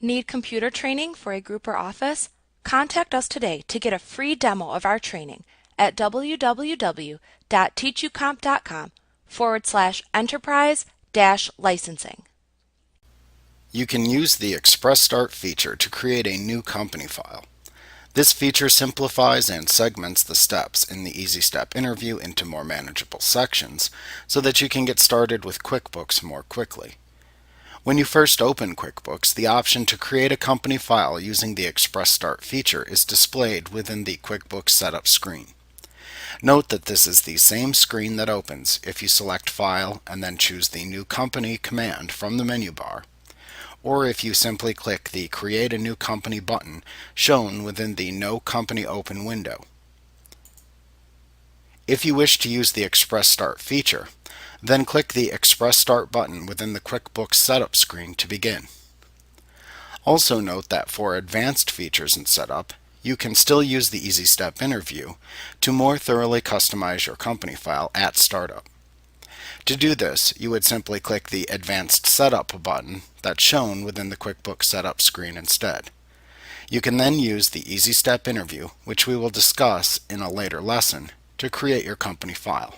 Need computer training for a group or office? Contact us today to get a free demo of our training at www.teachucomp.com/enterprise-licensing. You can use the Express Start feature to create a new company file. This feature simplifies and segments the steps in the Easy Step interview into more manageable sections so that you can get started with QuickBooks more quickly. When you first open QuickBooks, the option to create a company file using the Express Start feature is displayed within the QuickBooks Setup screen. Note that this is the same screen that opens if you select File and then choose the New Company command from the menu bar, or if you simply click the Create a New Company button shown within the No Company Open window. If you wish to use the Express Start feature, then click the Express Start button within the QuickBooks Setup screen to begin. Also note that for advanced features in Setup, you can still use the Easy Step interview to more thoroughly customize your company file at startup. To do this, you would simply click the Advanced Setup button that's shown within the QuickBooks Setup screen instead. You can then use the Easy Step interview, which we will discuss in a later lesson, to create your company file.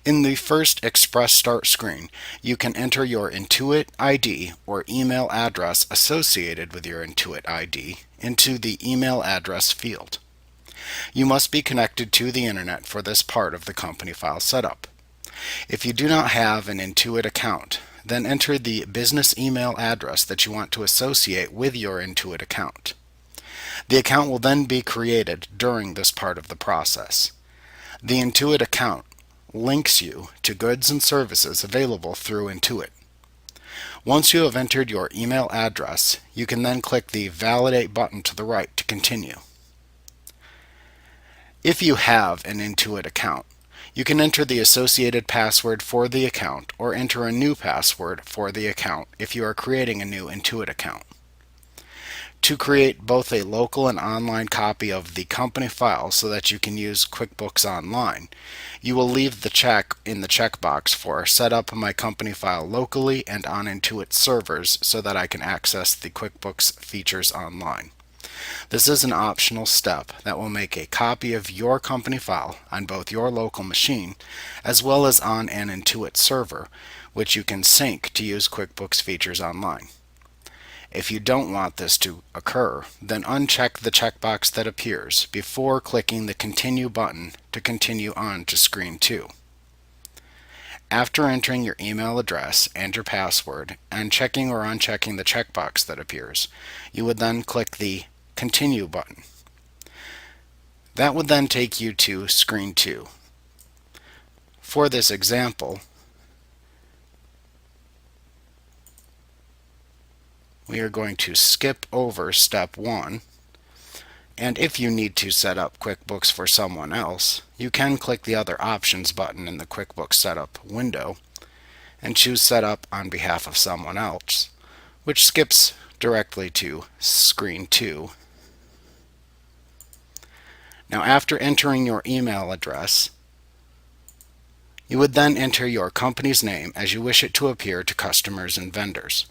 In the first Express Start screen, you can enter your Intuit ID or email address associated with your Intuit ID into the email address field. You must be connected to the internet for this part of the company file setup. If you do not have an Intuit account, then enter the business email address that you want to associate with your Intuit account. The account will then be created during this part of the process. The Intuit account links you to goods and services available through Intuit. Once you have entered your email address, you can then click the Validate button to the right to continue. If you have an Intuit account, you can enter the associated password for the account or enter a new password for the account if you are creating a new Intuit account. To create both a local and online copy of the company file so that you can use QuickBooks Online, you will leave the check in the checkbox for Set up my company file locally and on Intuit servers so that I can access the QuickBooks features online. This is an optional step that will make a copy of your company file on both your local machine as well as on an Intuit server, which you can sync to use QuickBooks features online. If you don't want this to occur, then uncheck the checkbox that appears before clicking the Continue button to continue on to screen 2. After entering your email address and your password and checking or unchecking the checkbox that appears, you would then click the Continue button. That would then take you to screen 2. For this example, we are going to skip over step 1, and if you need to set up QuickBooks for someone else, you can click the Other Options button in the QuickBooks Setup window and choose Set up on behalf of someone else, which skips directly to screen 2. Now, after entering your email address, you would then enter your company's name as you wish it to appear to customers and vendors.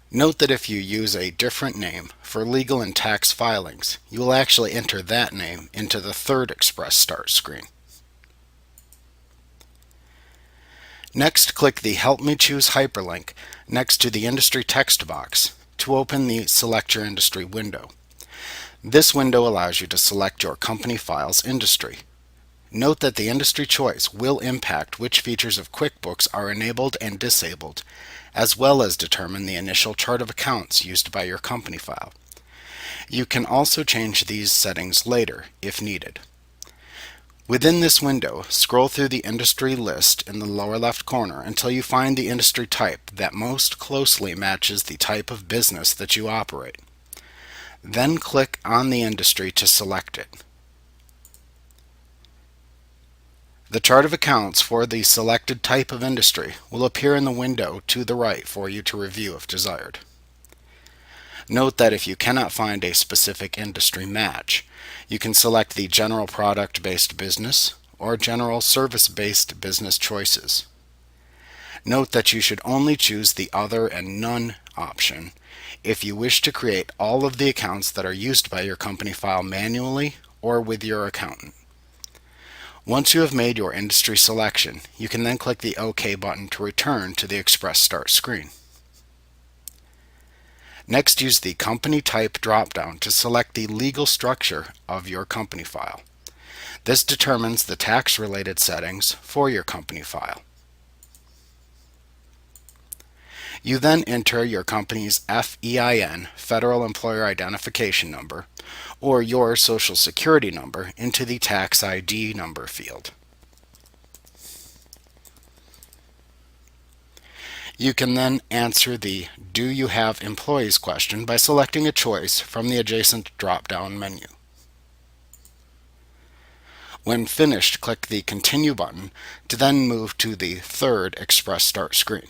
Note that if you use a different name for legal and tax filings, you will actually enter that name into the third Express Start screen. Next, click the Help Me Choose hyperlink next to the Industry text box to open the Select Your Industry window. This window allows you to select your company file's industry. Note that the industry choice will impact which features of QuickBooks are enabled and disabled, as well as determine the initial chart of accounts used by your company file. You can also change these settings later if needed. Within this window, scroll through the industry list in the lower left corner until you find the industry type that most closely matches the type of business that you operate. Then click on the industry to select it. The chart of accounts for the selected type of industry will appear in the window to the right for you to review if desired. Note that if you cannot find a specific industry match, you can select the General Product-Based Business or General Service-Based Business choices. Note that you should only choose the Other and None option if you wish to create all of the accounts that are used by your company file manually or with your accountant. Once you have made your industry selection, you can then click the OK button to return to the Express Start screen. Next, use the Company Type drop-down to select the legal structure of your company file. This determines the tax-related settings for your company file. You then enter your company's FEIN, Federal Employer Identification Number, or your Social Security number into the Tax ID number field. You can then answer the Do you have employees question by selecting a choice from the adjacent drop-down menu. When finished, click the Continue button to then move to the third Express Start screen.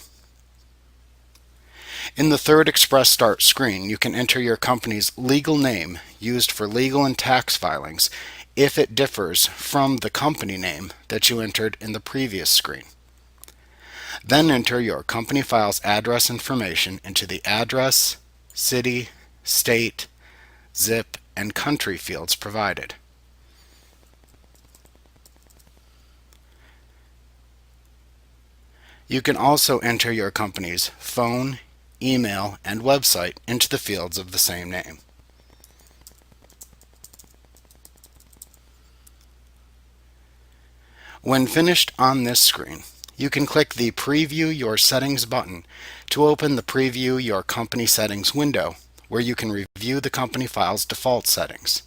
In the third Express Start screen, you can enter your company's legal name used for legal and tax filings if it differs from the company name that you entered in the previous screen. Then enter your company file's address information into the address, city, state, zip, and country fields provided. You can also enter your company's phone, email, and website into the fields of the same name. When finished on this screen, you can click the Preview Your Settings button to open the Preview Your Company Settings window, where you can review the company file's default settings.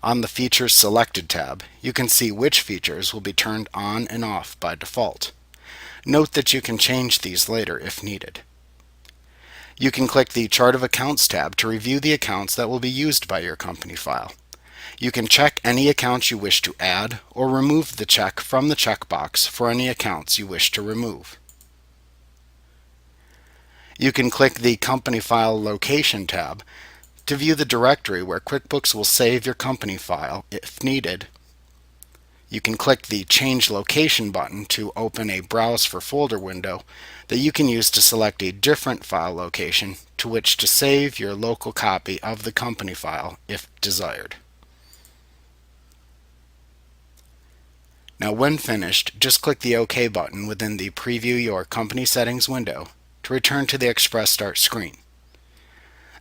On the Features Selected tab, you can see which features will be turned on and off by default. Note that you can change these later if needed. You can click the Chart of Accounts tab to review the accounts that will be used by your company file. You can check any accounts you wish to add or remove the check from the checkbox for any accounts you wish to remove. You can click the Company File Location tab to view the directory where QuickBooks will save your company file if needed. You can click the Change Location button to open a Browse for Folder window that you can use to select a different file location to which to save your local copy of the company file if desired. Now, when finished, just click the OK button within the Preview Your Company Settings window to return to the Express Start screen.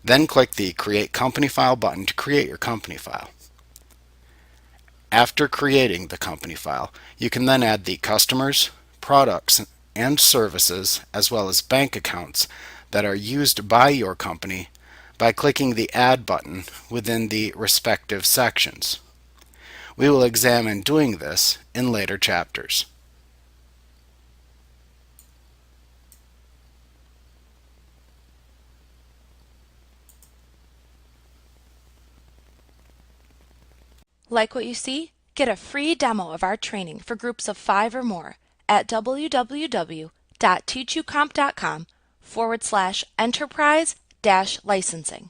Then click the Create Company File button to create your company file. After creating the company file, you can then add the customers, products, and services, as well as bank accounts that are used by your company by clicking the Add button within the respective sections. We will examine doing this in later chapters. Like what you see? Get a free demo of our training for groups of 5 or more at www.teachucomp.com/enterprise-licensing.